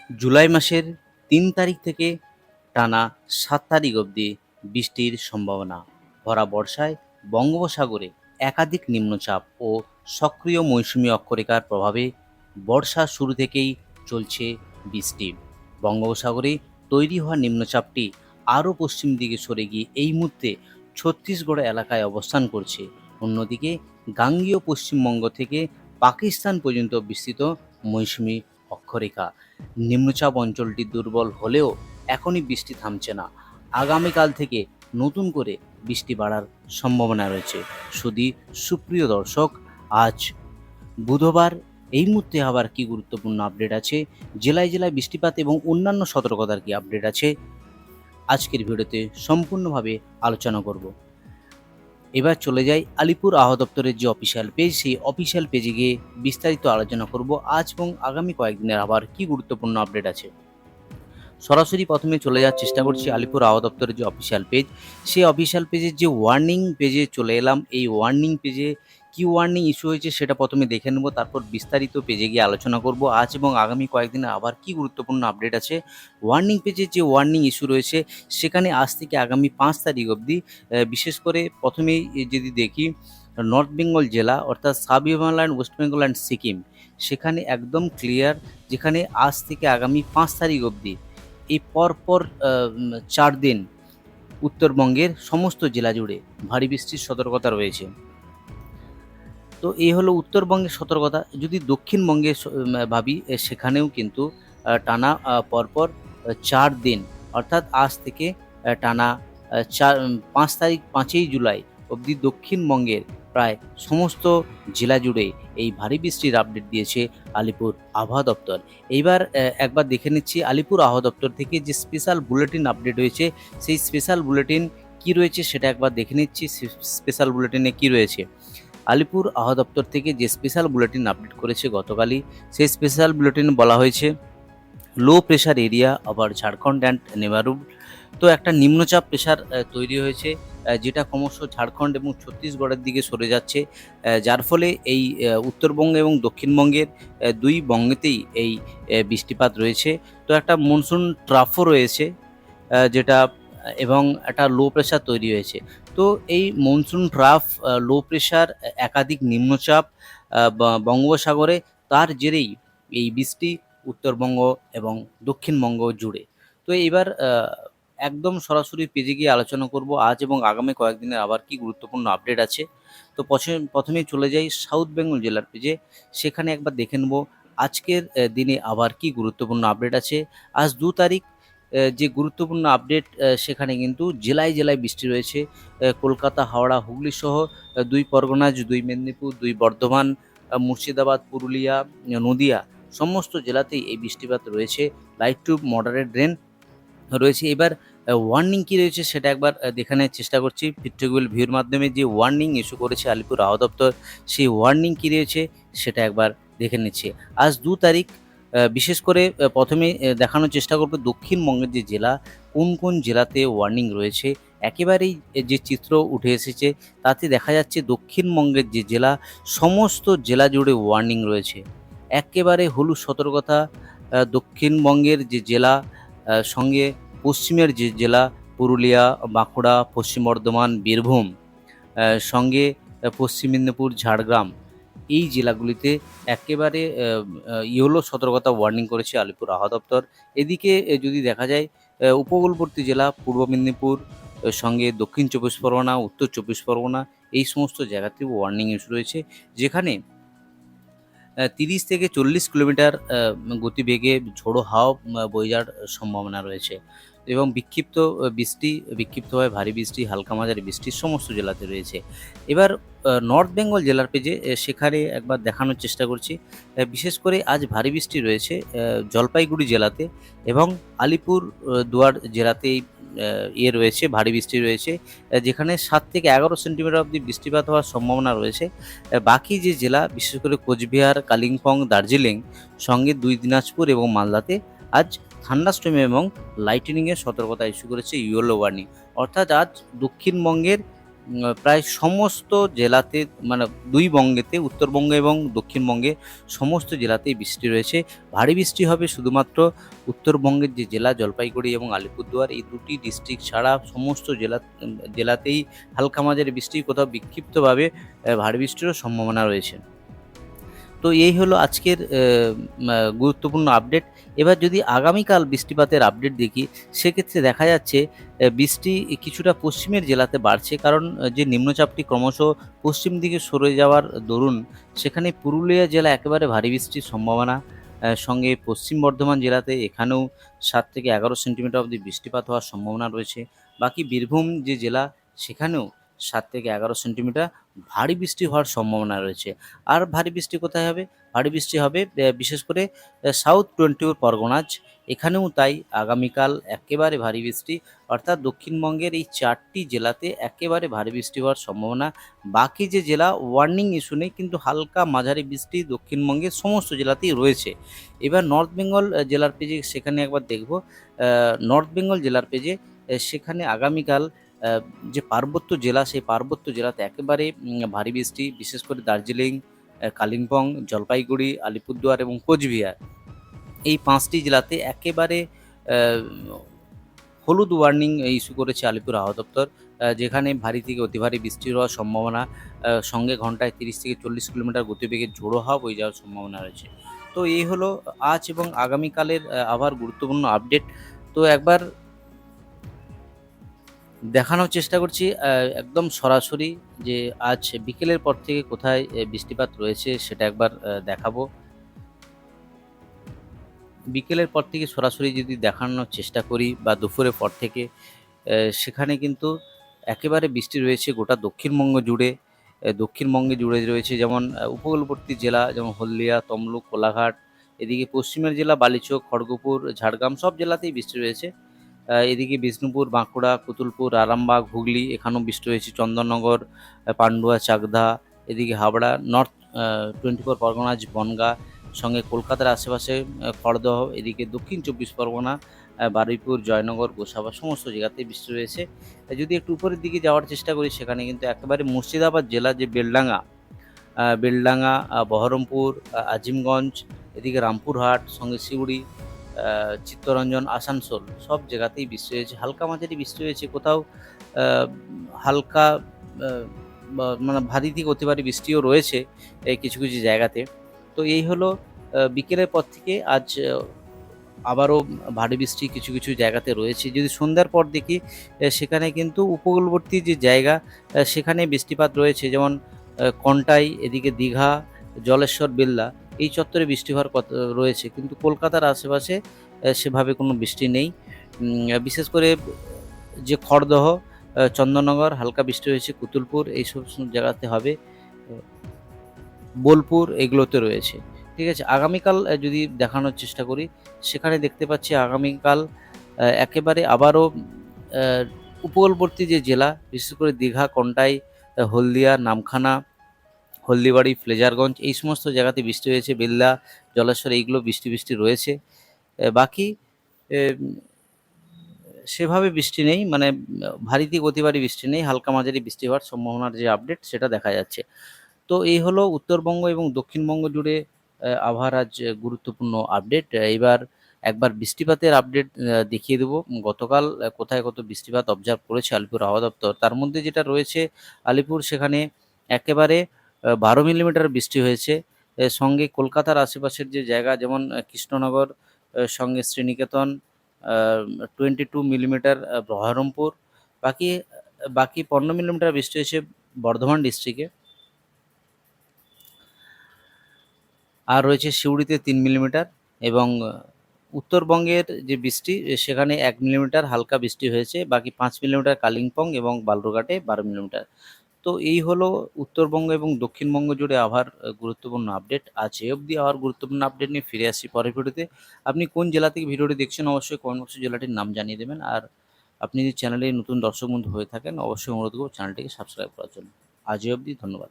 জুলাই মাসের ৩ তারিখ থেকে টানা ৭ তারিখ অবধি বৃষ্টির সম্ভাবনা। ভরা বর্ষায় বঙ্গোপসাগরে একাধিক নিম্নচাপ ও সক্রিয় মৌসুমী অক্ষরেখার প্রভাবে বর্ষা শুরু থেকেই চলছে বৃষ্টি। বঙ্গোপসাগরে তৈরি হওয়া নিম্নচাপটি আরও পশ্চিম দিকে সরে গিয়ে এই মুহূর্তে ছত্তিশগড় এলাকায় অবস্থান করছে। অন্যদিকে গাঙ্গেয় পশ্চিমবঙ্গ থেকে পাকিস্তান পর্যন্ত বিস্তৃত মৌসুমী অক্ষরেখা। নিম্নচাপ অঞ্চলটি দুর্বল হলেও এখনই বৃষ্টি থামছে না। আগামীকাল থেকে নতুন করে বৃষ্টি বাড়ার সম্ভাবনা রয়েছে। সুপ্রিয় দর্শক, আজ বুধবার এই মুহূর্তে আবার কি গুরুত্বপূর্ণ আপডেট আছে, জেলায় জেলায় বৃষ্টিপাত এবং অন্যান্য সতর্কতার কি আপডেট আছে, আজকের ভিডিওতে সম্পূর্ণভাবে আলোচনা করব। এবার চলে যাই আলিপুর আবহাওয়া দপ্তরের যে অফিসিয়াল পেজ, সেই অফিসিয়াল পেজে গিয়ে বিস্তারিত আলোচনা করব আজ এবং আগামী কয়েকদিনের আবার কি গুরুত্বপূর্ণ আপডেট আছে। সরাসরি প্রথমে চলে যাওয়ার চেষ্টা করছি আলিপুর আবহাওয়া দপ্তরের যে অফিসিয়াল পেজ, সেই অফিসিয়াল পেজের যে ওয়ার্নিং পেজে চলে এলাম। এই ওয়ার্নিং পেজে কি ওয়ার্নিং ইস্যু হয়েছে সেটা প্রথমে দেখে নেব, তারপর বিস্তারিত পেজে গিয়ে আলোচনা করব আজ এবং আগামী কয়েকদিনে আবার কি গুরুত্বপূর্ণ আপডেট আছে। ওয়ার্নিং পেজে যে ওয়ার্নিং ইস্যু রয়েছে সেখানে আজ থেকে আগামী 5 তারিখ অবধি বিশেষ করে প্রথমেই যদি দেখি নর্থ বেঙ্গল জেলা অর্থাৎ sub Himalayan, West Bengal and Sikkim, সেখানে একদম ক্লিয়ার, যেখানে আজ থেকে আগামী 5 তারিখ অবধি এই পরপর 4 দিন উত্তরবঙ্গের সমস্ত জেলা জুড়ে ভারী বৃষ্টির সতর্কতা রয়েছে। তো এই হলো উত্তরবঙ্গের সতর্কতা। যদি দক্ষিণবঙ্গে ভাবি, সেখানেও কিন্তু টানা পরপর 4 দিন অর্থাৎ আজ থেকে টানা 5 তারিখ 5ই জুলাই অবধি দক্ষিণবঙ্গের প্রায় সমস্ত জেলা জুড়ে এই ভারী বৃষ্টির আপডেট দিয়েছে আলিপুর আবহাওয়া দপ্তর। এইবার একবার দেখে নিচ্ছি আলিপুর আবহাওয়া দপ্তর থেকে যে স্পেশাল বুলেটিন আপডেট হয়েছে, সেই স্পেশাল বুলেটিন কি রয়েছে সেটা একবার দেখে নিচ্ছি। স্পেশাল বুলেটিনে কি রয়েছে, আলিপুর আবহাওয়া দপ্তর থেকে যে স্পেশাল বুলেটিন আপডেট করেছে গতকালই, সেই স্পেশাল বুলেটিনে বলা হয়েছে লো প্রেশার এরিয়া আবার ঝাড়খণ্ড অ্যান্ড নেভারহুড। তো একটা নিম্নচাপ প্রেশার তৈরি হয়েছে, যেটা ক্রমশ ঝাড়খণ্ড এবং ছত্তিশগড়ের দিকে সরে যাচ্ছে, যার ফলে এই উত্তরবঙ্গ এবং দক্ষিণবঙ্গের দুই বঙ্গেতেই এই বৃষ্টিপাত রয়েছে। তো একটা মনসুন ট্রাফও রয়েছে, যেটা এবং একটা লো প্রেশার তৈরি হয়েছে। তো এই মনসুন ট্রাফ, লো প্রেশার, একাধিক নিম্নচাপ বঙ্গোপসাগরে, তার জেরেই এই বৃষ্টি উত্তরবঙ্গ এবং দক্ষিণবঙ্গ জুড়ে। তো এবার একদম সরাসরি পেজে গিয়ে আলোচনা করব আজ এবং আগামী কয়েকদিনের আবার কি গুরুত্বপূর্ণ আপডেট আছে। তো প্রথমেই চলে যাই সাউথ বেঙ্গল জেলার পেজে, সেখানে একবার দেখে নেব আজকের দিনে আবার কি গুরুত্বপূর্ণ আপডেট আছে। আজ 2 তারিখ, যে গুরুত্বপূর্ণ আপডেট, সেখানে কিন্তু জেলায় জেলায় বৃষ্টি রয়েছে। কলকাতা, হাওড়া, হুগলি সহ 2 পরগনা, 2 মেদিনীপুর, 2 বর্ধমান, মুর্শিদাবাদ, পুরুলিয়া, নদিয়া সমস্ত জেলাতেই এই বৃষ্টিপাত রয়েছে। লাইট টু মডারেট রেন রয়েছে। এবার ওয়ার্নিং কী রয়েছে সেটা একবার দেখে নেওয়ার চেষ্টা করছি। পিকটোরিয়াল ভিউর মাধ্যমে যে ওয়ার্নিং ইস্যু করেছে আলিপুর আবহাওয়া দপ্তর, সেই ওয়ার্নিং কী রয়েছে সেটা একবার দেখে নিচ্ছি। আজ 2 তারিখ, বিশেষ করে প্রথমে দেখানোর চেষ্টা করব দক্ষিণবঙ্গের যে জেলা, কোন কোন জেলাতে ওয়ার্নিং রয়েছে। একেবারেই যে চিত্র উঠে এসেছে তাতে দেখা যাচ্ছে দক্ষিণবঙ্গের যে জেলা, সমস্ত জেলা জুড়ে ওয়ার্নিং রয়েছে। একেবারে হলুদ সতর্কতা দক্ষিণবঙ্গের যে জেলা, সঙ্গে পশ্চিমের যে জেলা পুরুলিয়া, বাঁকুড়া, পশ্চিম বর্ধমান, বীরভূম, সঙ্গে পশ্চিম মেদিনীপুর, ঝাড়গ্রাম, এই জেলাগুলিতে একেবারে ইয়েলো সতর্কতা ওয়ার্নিং করেছে আলিপুর আবহাওয়া দপ্তর। এদিকে যদি দেখা যায় উপকূলবর্তী জেলা পূর্ব মেদিনীপুর, সঙ্গে দক্ষিণ 24 পরগনা, উত্তর 24 পরগনা, এই সমস্ত জায়গাতেও ওয়ার্নিং ইস্যু রয়েছে, যেখানে 30 থেকে 40 কিলোমিটার গতিবেগে ঝোড়ো হাওয়া বয়ে যাওয়ার সম্ভাবনা রয়েছে এবং বিক্ষিপ্তভাবে ভারী বৃষ্টি, হালকা মাঝারি বৃষ্টি সমস্ত জেলাতে রয়েছে। এবার নর্থ বেঙ্গল জেলার পেজে সেখানে একবার দেখানোর চেষ্টা করছি। বিশেষ করে আজ ভারী বৃষ্টি রয়েছে জলপাইগুড়ি জেলাতে এবং আলিপুর দুয়ার জেলাতেই রয়েছে, ভারী বৃষ্টি রয়েছে, যেখানে 7 থেকে 11 সেন্টিমিটার অবধি বৃষ্টিপাত হওয়ার সম্ভাবনা রয়েছে। বাকি যে জেলা, বিশেষ করে কোচবিহার, কালিম্পং, দার্জিলিং, সঙ্গে 2 দিনাজপুর এবং মালদাতে আজ থান্ডারস্টর্ম এবং লাইটনিংয়ের সতর্কতা ইস্যু করেছে ইয়েলো ওয়ার্নিং। অর্থাৎ আজ দক্ষিণবঙ্গের প্রায় সমস্ত জেলাতে, মানে দুই বঙ্গেতে, উত্তরবঙ্গে এবং দক্ষিণবঙ্গে সমস্ত জেলাতেই বৃষ্টি রয়েছে। ভারী বৃষ্টি হবে শুধুমাত্র উত্তরবঙ্গের যে জেলা জলপাইগুড়ি এবং আলিপুরদুয়ার, এই দুটি ডিস্ট্রিক্ট ছাড়া সমস্ত জেলাতেই হালকা মাঝারি বৃষ্টি, কোথাও বিক্ষিপ্তভাবে ভারী বৃষ্টিরও সম্ভাবনা রয়েছে। তো এই হলো আজকের গুরুত্বপূর্ণ আপডেট। এবার যদি আগামীকাল বৃষ্টিপাতের আপডেট দেখি, সেক্ষেত্রে দেখা যাচ্ছে বৃষ্টি কিছুটা পশ্চিমের জেলাতে বাড়ছে, কারণ যে নিম্নচাপটি ক্রমশ পশ্চিম দিকে সরে যাওয়ার দরুন সেখানে পুরুলিয়া জেলা একেবারে ভারী বৃষ্টির সম্ভাবনা। সঙ্গে পশ্চিম বর্ধমান জেলাতে এখানেও 7 থেকে 11 সেন্টিমিটার অবধি বৃষ্টিপাত হওয়ার সম্ভাবনা রয়েছে। বাকি বীরভূম যে জেলা, সেখানেও 7 থেকে 11 সেন্টিমিটার ভারী বৃষ্টি হওয়ার সম্ভাবনা রয়েছে। আর ভারী বৃষ্টি কোথায় হবে? ভারী বৃষ্টি হবে বিশেষ করে সাউথ 24 পরগনাজ, এখানেও তাই আগামীকাল একেবারে ভারী বৃষ্টি, অর্থাৎ দক্ষিণবঙ্গের এই 4টি জেলাতে একেবারে ভারী বৃষ্টি হওয়ার সম্ভাবনা। বাকি যে জেলা ওয়ার্নিং ইস্যু নেই, কিন্তু হালকা মাঝারি বৃষ্টি দক্ষিণবঙ্গের সমস্ত জেলাতেই রয়েছে। এবার নর্থ বেঙ্গল জেলার পেজে সেখানে একবার দেখব। নর্থ বেঙ্গল জেলার পেজে সেখানে আগামীকাল যে পার্বত্য জেলা, সেই পার্বত্য জেলাতে একেবারে ভারী বৃষ্টি, বিশেষ করে দার্জিলিং, কালিম্পং, জলপাইগুড়ি, আলিপুরদুয়ার এবং কোচবিহার, এই 5টি জেলাতে একেবারে হলুদ ওয়ার্নিং ইস্যু করেছে আলিপুর আবহাওয়া দপ্তর, যেখানে ভারী থেকে অতি ভারী বৃষ্টির হওয়ার সম্ভাবনা, সঙ্গে ঘন্টায় 30 থেকে 40 কিলোমিটার গতিবেগে ঝোড়ো হাওয়া বয়ে যাওয়ার সম্ভাবনা রয়েছে। তো এই হলো আজ এবং আগামীকালের আবহাওয়ার গুরুত্বপূর্ণ আপডেট। তো একবার দেখানোর চেষ্টা করছি একদম সরাসরি, যে আজ বিকেলের পর থেকে কোথায় বৃষ্টিপাত রয়েছে সেটা একবার দেখাবো। বিকেলের পর থেকে সরাসরি যদি দেখানোর চেষ্টা করি, বা দুপুরের পর থেকে, সেখানে কিন্তু একেবারে বৃষ্টি রয়েছে গোটা দক্ষিণবঙ্গ জুড়ে। দক্ষিণবঙ্গে জুড়ে রয়েছে যেমন উপকূলবর্তী জেলা যেমন হলদিয়া, তমলুক, কোলাঘাট, এদিকে পশ্চিমের জেলা বালিচক, খড়গপুর, ঝাড়গ্রাম, সব জেলাতেই বৃষ্টি রয়েছে। এদিকে বিষ্ণুপুর, বাঁকুড়া, কুতুলপুর, আরামবাগ, হুগলি, এখানেও বৃষ্টি হয়েছে। চন্দননগর, পান্ডুয়া, চাকদা, এদিকে হাবড়া, নর্থ 24 পরগনাজ, বনগাঁ, সঙ্গে কলকাতার আশেপাশে খড়দহ, এদিকে দক্ষিণ 24 পরগনা, বারুইপুর, জয়নগর, গোসাবা, সমস্ত জায়গাতেই বৃষ্টি রয়েছে। যদি একটু উপরের দিকে যাওয়ার চেষ্টা করি, সেখানে কিন্তু একেবারে মুর্শিদাবাদ জেলা যে বেলডাঙ্গা, বহরমপুর, আজিমগঞ্জ, এদিকে রামপুরহাট, সঙ্গে সিউড়ি, চিত্তরঞ্জন, আসানসোল, সব জায়গাতেই বৃষ্টি হয়েছে। হালকা মাঝারি বৃষ্টি হয়েছে, কোথাও হালকা মানে ভারী থেকে অতি ভারী বৃষ্টিও রয়েছে কিছু কিছু জায়গাতে। তো এই হলো বিকেলের পর থেকে আজ আবারও ভারী বৃষ্টি কিছু কিছু জায়গাতে রয়েছে। যদি সন্ধ্যার পর দেখি, সেখানে কিন্তু উপকূলবর্তী যে জায়গা, সেখানে বৃষ্টিপাত রয়েছে, যেমন কন্টাই, এদিকে দীঘা, জলেশ্বর, বেল্লা, এই চত্বরে বৃষ্টি হওয়ার কথা রয়েছে, কিন্তু কলকাতার আশেপাশে সেভাবে কোনো বৃষ্টি নেই। বিশেষ করে যে খড়দহ, চন্দননগর হালকা বৃষ্টি হয়েছে, কুতুলপুর, এইসব জায়গাতে হবে, বোলপুর, এগুলোতে রয়েছে। ঠিক আছে, আগামীকাল যদি দেখানোর চেষ্টা করি, সেখানে দেখতে পাচ্ছি আগামীকাল একেবারে আবারও উপকূলবর্তী যে জেলা, বিশেষ করে দীঘা, কন্টাই, হলদিয়া, নামখানা, হলদিবাড়ি, ফ্লেজারগঞ্জ, এই সমস্ত জায়গাতে বৃষ্টি হয়েছে। বেল্লা, জলেশ্বর, এইগুলো বৃষ্টি রয়েছে। বাকি সেভাবে বৃষ্টি নেই, মানে ভারী থেকে অতি ভারী বৃষ্টি নেই, হালকা মাঝারি বৃষ্টি হওয়ার সম্ভাবনার যে আপডেট সেটা দেখা যাচ্ছে। তো এই হলো উত্তরবঙ্গ এবং দক্ষিণবঙ্গ জুড়ে আবহাওয়ার আজ গুরুত্বপূর্ণ আপডেট। এবার একবার বৃষ্টিপাতের আপডেট দেখিয়ে দেবো। গতকাল কোথায় কত বৃষ্টিপাত অবজার্ভ করেছে আলিপুর আবহাওয়া দপ্তর, তার মধ্যে যেটা রয়েছে আলিপুর, সেখানে একেবারে 12 মিলিমিটার বৃষ্টি হয়েছে। সঙ্গে কলকাতার আশেপাশের যে জায়গা, যেমন কৃষ্ণনগর, সঙ্গে শ্রীনিকেতন, 22 মিলিমিটার বহরমপুর, বাকি বাকি 15 মিলিমিটার বৃষ্টি হয়েছে বর্ধমান ডিস্ট্রিক্টে। আর রয়েছে সিউড়িতে 3 মিলিমিটার, এবং উত্তরবঙ্গের যে বৃষ্টি, সেখানে 1 মিলিমিটার হালকা বৃষ্টি হয়েছে। বাকি 5 মিলিমিটার কালিম্পং এবং বালুরঘাটে 12 মিলিমিটার। তো এই হলো উত্তরবঙ্গ এবং দক্ষিণবঙ্গ জুড়ে আবহাওয়ার গুরুত্বপূর্ণ আপডেট। আজ এ অবধি আবহাওয়ার গুরুত্বপূর্ণ আপডেট নিয়ে ফিরে আসছি পরের ভিডিওতে। আপনি কোন জেলা থেকে ভিডিওটি দেখছেন, অবশ্যই কমেন্ট বক্সে জেলাটির নাম জানিয়ে দেবেন। আর আপনি যদি চ্যানেলে নতুন দর্শক বন্ধু হয়ে থাকেন, অবশ্যই অনুরোধ করব চ্যানেলটিকে সাবস্ক্রাইব করার জন্য। আজ এ অবধি, ধন্যবাদ।